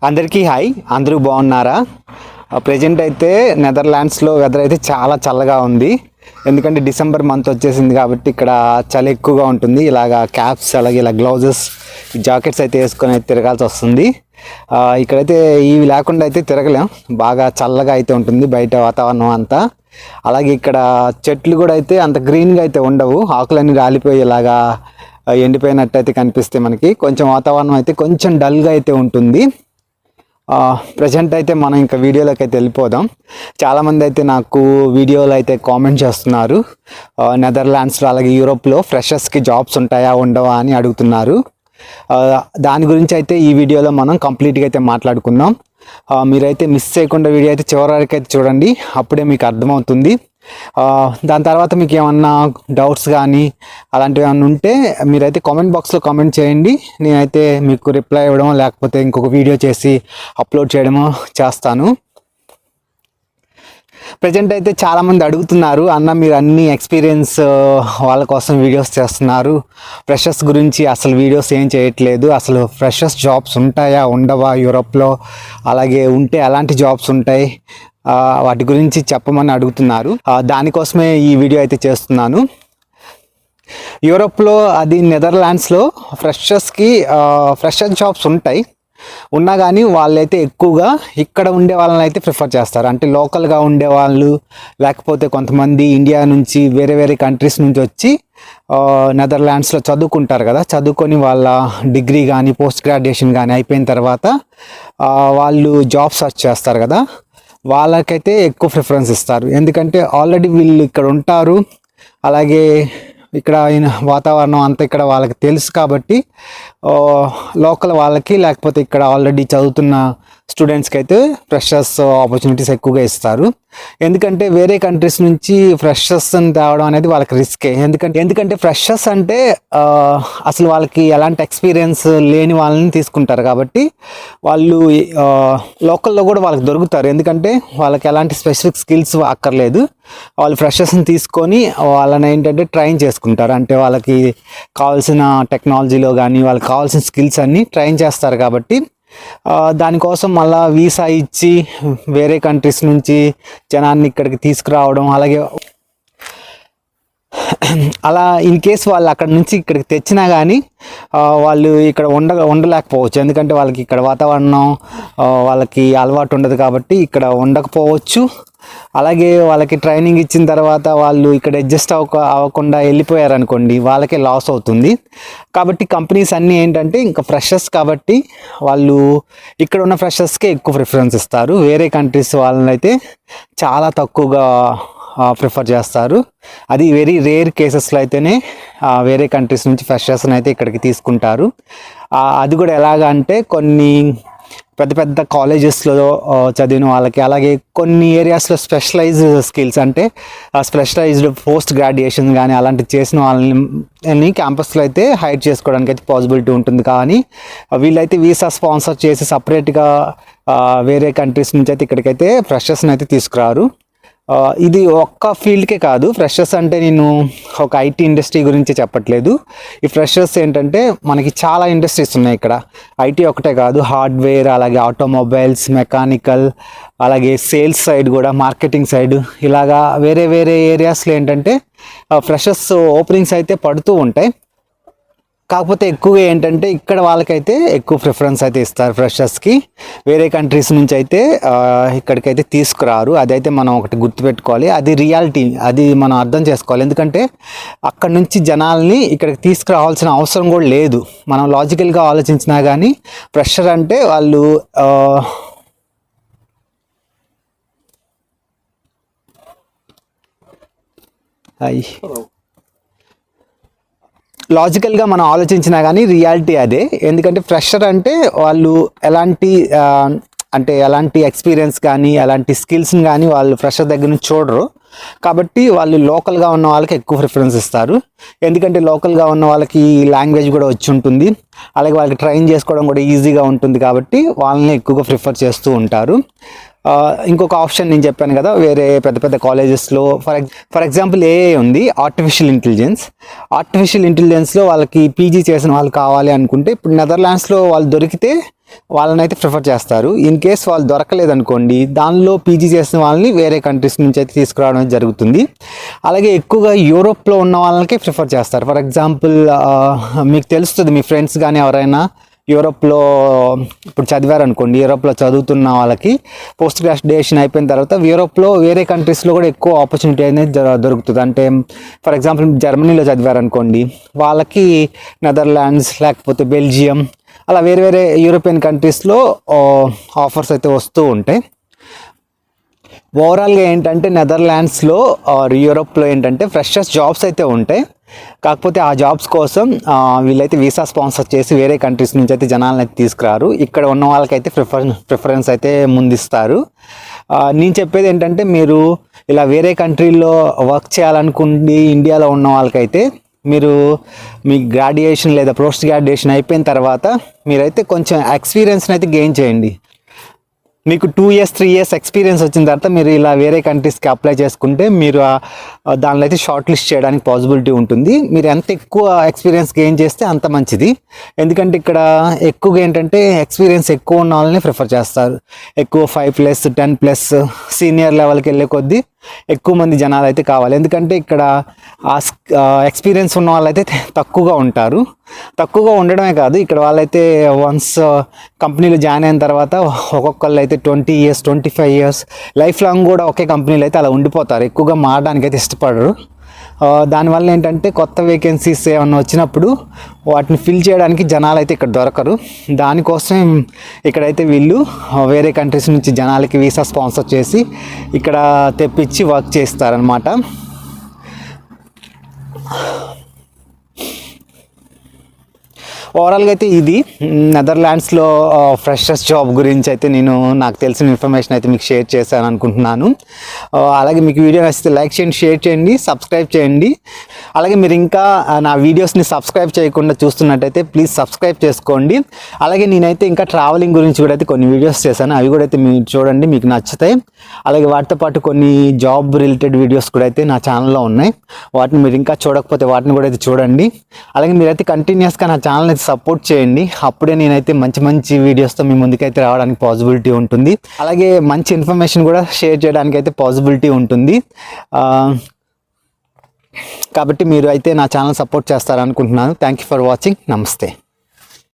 అందరికీ హాయ్. అందరూ బాగున్నారా? ప్రజెంట్ అయితే నెదర్లాండ్స్లో వెదర్ అయితే చాలా చల్లగా ఉంది. ఎందుకంటే డిసెంబర్ మంత్ వచ్చేసింది కాబట్టి ఇక్కడ చలి ఎక్కువగా ఉంటుంది. ఇలాగా క్యాప్స్ అలాగే ఇలా గ్లౌజెస్ జాకెట్స్ అయితే వేసుకొని అయితే తిరగాల్సి వస్తుంది. ఇక్కడైతే ఇవి లేకుండా అయితే తిరగలేం. బాగా చల్లగా అయితే ఉంటుంది బయట వాతావరణం అంతా. అలాగే ఇక్కడ చెట్లు కూడా అయితే అంత గ్రీన్గా అయితే ఉండవు. ఆకులన్నీ రాలిపోయి ఇలాగా ఎండిపోయినట్టు అయితే కనిపిస్తాయి మనకి. కొంచెం వాతావరణం అయితే కొంచెం డల్గా అయితే ఉంటుంది. ప్రజెంట్ అయితే మనం ఇంకా వీడియోలోకి అయితే వెళ్ళిపోదాం. చాలామంది అయితే నాకు వీడియోలో అయితే కామెంట్ చేస్తున్నారు, నెదర్లాండ్స్లో అలాగే యూరోప్లో ఫ్రెషర్స్కి జాబ్స్ ఉంటాయా ఉండవా అని అడుగుతున్నారు. దాని గురించి అయితే ఈ వీడియోలో మనం కంప్లీట్గా అయితే మాట్లాడుకుందాం. మీరైతే మిస్ చేయకుండా వీడియో అయితే చివరి వరకు అయితే చూడండి, అప్పుడే మీకు అర్థమవుతుంది. దాని తర్వాత మీకు ఏమన్నా డౌట్స్ కానీ అలాంటివి ఏమన్నా ఉంటే మీరైతే కామెంట్ బాక్స్లో కామెంట్ చేయండి. నేనైతే మీకు రిప్లై ఇవ్వడమో లేకపోతే ఇంకొక వీడియో చేసి అప్లోడ్ చేయడమో చేస్తాను. ప్రజెంట్ అయితే చాలామంది అడుగుతున్నారు, అన్న మీరు అన్ని ఎక్స్పీరియన్స్ వాళ్ళ కోసం వీడియోస్ చేస్తున్నారు, ఫ్రెషర్స్ గురించి అసలు వీడియోస్ ఏం చేయట్లేదు, అసలు ఫ్రెషర్స్ జాబ్స్ ఉంటాయా ఉండవా యూరోప్లో, అలాగే ఉంటే ఎలాంటి జాబ్స్ ఉంటాయి, వాటి గురించి చెప్పమని అడుగుతున్నారు. దానికోసమే ఈ వీడియో అయితే చేస్తున్నాను. యూరోప్లో అది నెదర్లాండ్స్లో ఫ్రెషర్ జాబ్స్ ఉంటాయి. ఉన్నా కానీ వాళ్ళైతే ఎక్కువగా ఇక్కడ ఉండే వాళ్ళని అయితే ప్రిఫర్ చేస్తారు. అంటే లోకల్గా ఉండేవాళ్ళు, లేకపోతే కొంతమంది ఇండియా నుంచి వేరే వేరే కంట్రీస్ నుంచి వచ్చి నెదర్లాండ్స్లో చదువుకుంటారు కదా. చదువుకొని వాళ్ళ డిగ్రీ కానీ పోస్ట్ గ్రాడ్యుయేషన్ కానీ అయిపోయిన తర్వాత వాళ్ళు జాబ్ సర్చ్ చేస్తారు కదా, వాళ్ళకైతే ఎక్కువ ప్రిఫరెన్స్ ఇస్తారు. ఎందుకంటే ఆల్రెడీ వీళ్ళు ఇక్కడ ఉంటారు, అలాగే ఇక్కడ వాతావరణం అంతా ఇక్కడ వాళ్ళకి తెలుసు కాబట్టి లోకల్ వాళ్ళకి లేకపోతే ఇక్కడ ఆల్రెడీ చదువుతున్న స్టూడెంట్స్కి అయితే ఫ్రెషర్స్ ఆపర్చునిటీస్ ఎక్కువగా ఇస్తారు. ఎందుకంటే వేరే కంట్రీస్ నుంచి ఫ్రెషర్స్ని తేవడం అనేది వాళ్ళకి రిస్కే. ఎందుకంటే ఫ్రెషర్స్ అంటే అసలు వాళ్ళకి ఎలాంటి ఎక్స్పీరియన్స్ లేని వాళ్ళని తీసుకుంటారు కాబట్టి వాళ్ళు లోకల్లో కూడా వాళ్ళకి దొరుకుతారు. ఎందుకంటే వాళ్ళకి ఎలాంటి స్పెసిఫిక్ స్కిల్స్ అక్కర్లేదు. వాళ్ళు ఫ్రెషర్స్ని తీసుకొని వాళ్ళని ఏంటంటే ట్రైన్ చేసుకుంటారు. అంటే వాళ్ళకి కావాల్సిన టెక్నాలజీలో కానీ వాళ్ళకి కావాల్సిన స్కిల్స్ అన్నీ ట్రైన్ చేస్తారు కాబట్టి దానికోసం మళ్ళీ వీసా ఇచ్చి వేరే కంట్రీస్ నుంచి జనాన్ని ఇక్కడికి తీసుకురావడం, అలాగే అలా ఇన్ కేస్ వాళ్ళు అక్కడ నుంచి ఇక్కడికి తెచ్చినా కానీ వాళ్ళు ఇక్కడ ఉండలేకపోవచ్చు. ఎందుకంటే వాళ్ళకి ఇక్కడ వాతావరణం వాళ్ళకి అలవాటు ఉండదు కాబట్టి ఇక్కడ ఉండకపోవచ్చు. అలాగే వాళ్ళకి ట్రైనింగ్ ఇచ్చిన తర్వాత వాళ్ళు ఇక్కడ అడ్జస్ట్ అవ్వకుండా వెళ్ళిపోయారనుకోండి, వాళ్ళకే లాస్ అవుతుంది. కాబట్టి కంపెనీస్ అన్నీ ఏంటంటే ఇంకా ఫ్రెషర్స్ కాబట్టి వాళ్ళు ఇక్కడ ఉన్న ఫ్రెషర్స్కే ఎక్కువ ప్రిఫరెన్స్ ఇస్తారు. వేరే కంట్రీస్ వాళ్ళని అయితే చాలా తక్కువగా ప్రిఫర్ చేస్తారు. అది వెరీ రేర్ కేసెస్లో అయితేనే వేరే కంట్రీస్ నుంచి ఫ్రెషర్స్ని అయితే ఇక్కడికి తీసుకుంటారు. అది కూడా ఎలాగ అంటే కొన్ని పెద్ద పెద్ద కాలేజెస్లో చదివిన వాళ్ళకి, అలాగే కొన్ని ఏరియాస్లో స్పెషలైజ్డ్ స్కిల్స్ అంటే స్పెషలైజ్డ్ పోస్ట్ గ్రాడ్యుయేషన్ కానీ అలాంటివి చేసిన వాళ్ళని క్యాంపస్లో అయితే హైర్ చేసుకోవడానికి అయితే పాసిబిలిటీ ఉంటుంది. కానీ వీళ్ళైతే వీసా స్పాన్సర్ చేసి సపరేట్గా వేరే కంట్రీస్ నుంచి అయితే ఇక్కడికైతే ఫ్రెషర్స్ని అయితే తీసుకురారు. ఇది ఒక్క ఫీల్డ్కే కాదు. ఫ్రెషర్స్ అంటే నేను ఒక ఐటీ ఇండస్ట్రీ గురించి చెప్పట్లేదు. ఈ ఫ్రెషర్స్ ఏంటంటే మనకి చాలా ఇండస్ట్రీస్ ఉన్నాయి ఇక్కడ. ఐటీ ఒకటే కాదు, హార్డ్వేర్, అలాగే ఆటోమొబైల్స్, మెకానికల్, అలాగే సేల్స్ సైడ్ కూడా, మార్కెటింగ్ సైడ్, ఇలాగా వేరే వేరే ఏరియాస్లో ఏంటంటే ఫ్రెషర్స్ ఓపెనింగ్స్ అయితే పడుతూ ఉంటాయి. కాకపోతే ఎక్కువగా ఏంటంటే ఇక్కడ వాళ్ళకైతే ఎక్కువ ప్రిఫరెన్స్ అయితే ఇస్తారు ఫ్రెషర్స్కి. వేరే కంట్రీస్ నుంచి అయితే ఇక్కడికైతే తీసుకురారు. అదైతే మనం ఒకటి గుర్తుపెట్టుకోవాలి. అది రియాలిటీ, అది మనం అర్థం చేసుకోవాలి. ఎందుకంటే అక్కడ నుంచి జనాల్ని ఇక్కడికి తీసుకురావాల్సిన అవసరం కూడా లేదు. మనం లాజికల్గా ఆలోచించినా కానీ ఫ్రెషర్ అంటే వాళ్ళు లాజికల్గా మనం ఆలోచించినా కానీ రియాలిటీ అదే. ఎందుకంటే ఫ్రెషర్ అంటే వాళ్ళు ఎలాంటి ఎక్స్పీరియన్స్ కానీ ఎలాంటి స్కిల్స్ని కానీ వాళ్ళు ఫ్రెషర్ దగ్గర నుంచి చూడరు. కాబట్టి వాళ్ళు లోకల్గా ఉన్న వాళ్ళకి ఎక్కువ ప్రిఫరెన్స్ ఇస్తారు. ఎందుకంటే లోకల్గా ఉన్న వాళ్ళకి లాంగ్వేజ్ కూడా వచ్చి ఉంటుంది, అలాగే వాళ్ళకి ట్రైన్ చేసుకోవడం కూడా ఈజీగా ఉంటుంది కాబట్టి వాళ్ళని ఎక్కువగా ప్రిఫర్ చేస్తూ ఉంటారు. ఇంకొక ఆప్షన్ నేను చెప్పాను కదా, వేరే పెద్ద పెద్ద కాలేజెస్లో ఫర్ ఎగ్జాంపుల్ ఏఐ ఉంది, ఆర్టిఫిషియల్ ఇంటెలిజెన్స్లో వాళ్ళకి పీజీ చేసిన వాళ్ళు కావాలి అనుకుంటే ఇప్పుడు నెదర్లాండ్స్లో వాళ్ళు దొరికితే వాళ్ళని అయితే ప్రిఫర్ చేస్తారు. ఇన్ కేస్ వాళ్ళు దొరకలేదనుకోండి, దానిలో పీజీ చేసిన వాళ్ళని వేరే కంట్రీస్ నుంచి అయితే తీసుకురావడం జరుగుతుంది. అలాగే ఎక్కువగా యూరోప్లో ఉన్న వాళ్ళకి ప్రిఫర్ చేస్తారు. ఫర్ ఎగ్జాంపుల్ మీకు తెలుస్తుంది, మీ ఫ్రెండ్స్ కానీ ఎవరైనా యూరోప్లో ఇప్పుడు చదివారనుకోండి, యూరోప్లో చదువుతున్న వాళ్ళకి పోస్ట్ గ్రాడ్యుయేషన్ అయిపోయిన తర్వాత యూరోప్లో వేరే కంట్రీస్లో కూడా ఎక్కువ ఆపర్చునిటీ అనేది దొరుకుతుంది. అంటే ఫర్ ఎగ్జాంపుల్ జర్మనీలో చదివారనుకోండి, వాళ్ళకి నెదర్లాండ్స్ లేకపోతే బెల్జియం అలా వేరే వేరే యూరోపియన్ కంట్రీస్లో ఆఫర్స్ అయితే వస్తూ ఉంటాయి. ఓవరాల్గా ఏంటంటే నెదర్లాండ్స్లో ఆర్ యూరోప్లో ఏంటంటే ఫ్రెషర్స్ జాబ్స్ అయితే ఉంటాయి. కాకపోతే ఆ జాబ్స్ కోసం వీళ్ళైతే వీసా స్పాన్సర్ చేసి వేరే కంట్రీస్ నుంచి అయితే జనాలను అయితే తీసుకురారు. ఇక్కడ ఉన్న వాళ్ళకైతే ప్రిఫరెన్స్ అయితే ముందిస్తారు. నేను చెప్పేది ఏంటంటే, మీరు ఇలా వేరే కంట్రీలో వర్క్ చేయాలనుకుండి ఇండియాలో ఉన్న వాళ్ళకైతే మీరు మీ గ్రాడ్యుయేషన్ లేదా పోస్ట్ గ్రాడ్యుయేషన్ అయిపోయిన తర్వాత మీరైతే కొంచెం ఎక్స్పీరియన్స్ని అయితే గెయిన్ చేయండి. మీకు 2 years 3 years ఎక్స్పీరియన్స్ వచ్చిన తర్వాత మీరు ఇలా వేరే కంట్రీస్కి అప్లై చేసుకుంటే మీరు దానిలో అయితే షార్ట్ లిస్ట్ చేయడానికి పాసిబిలిటీ ఉంటుంది. మీరు ఎంత ఎక్కువ ఎక్స్పీరియన్స్ గెయిన్ చేస్తే అంత మంచిది. ఎందుకంటే ఇక్కడ ఎక్కువగా ఏంటంటే ఎక్స్పీరియన్స్ ఎక్కువ ఉన్న వాళ్ళని ప్రిఫర్ చేస్తారు. ఎక్కువ 5+ 10+ సీనియర్ లెవెల్కి వెళ్ళే కొద్దీ ఎక్కువ మంది జనాలు అయితే కావాలి. ఎందుకంటే ఇక్కడ ఎక్స్పీరియన్స్ ఉన్న వాళ్ళైతే తక్కువగా ఉంటారు. తక్కువగా ఉండడమే కాదు, ఇక్కడ వాళ్ళైతే వన్స్ కంపెనీలో జాయిన్ అయిన తర్వాత ఒక్కొక్కళ్ళు అయితే 20 years 25 years లైఫ్ లాంగ్ కూడా ఒకే కంపెనీలో అయితే అలా ఉండిపోతారు. ఎక్కువగా మారడానికి అయితే ఇష్టపడరు. దానివల్ల ఏంటంటే కొత్త వేకెన్సీస్ ఏమన్నా వచ్చినప్పుడు వాటిని ఫిల్ చేయడానికి జనాలు అయితే ఇక్కడ దొరకరు. దానికోసం ఇక్కడైతే వీళ్ళు వేరే కంట్రీస్ నుంచి జనాలకి వీసా స్పాన్సర్ చేసి ఇక్కడ తెప్పించి వర్క్ చేస్తారనమాట. ఓవరాల్గా అయితే ఇది నెదర్లాండ్స్లో ఫ్రెషర్స్ జాబ్ గురించి అయితే నాకు తెలిసిన ఇన్ఫర్మేషన్ అయితే మీకు షేర్ చేశాను అనుకుంటున్నాను. అలాగే మీకు వీడియో నచ్చితే లైక్ చేయండి, షేర్ చేయండి, సబ్స్క్రైబ్ చేయండి. అలాగే మీరు ఇంకా నా వీడియోస్ని సబ్స్క్రైబ్ చేయకుండా చూస్తున్నట్టయితే ప్లీజ్ సబ్స్క్రైబ్ చేసుకోండి. అలాగే నేనైతే ఇంకా ట్రావెలింగ్ గురించి కూడా అయితే కొన్ని వీడియోస్ చేశాను, అవి కూడా అయితే మీరు చూడండి, మీకు నచ్చుతాయి. అలాగే వాటితో పాటు కొన్ని జాబ్ రిలేటెడ్ వీడియోస్ కూడా అయితే నా ఛానల్లో ఉన్నాయి. వాటిని మీరు ఇంకా చూడకపోతే వాటిని కూడా అయితే చూడండి. అలాగే మీరైతే కంటిన్యూస్గా నా ఛానల్ సపోర్ట్ చేయండి. అప్పుడే నేనైతే మంచి మంచి వీడియోస్తో మీ ముందుకైతే రావడానికి పాసిబిలిటీ ఉంటుంది. అలాగే మంచి ఇన్ఫర్మేషన్ కూడా షేర్ చేయడానికి అయితే పాసిబిలిటీ ఉంటుంది. కాబట్టి మీరు అయితే నా ఛానల్ సపోర్ట్ చేస్తారనుకుంటున్నాను. Thank you for watching. నమస్తే.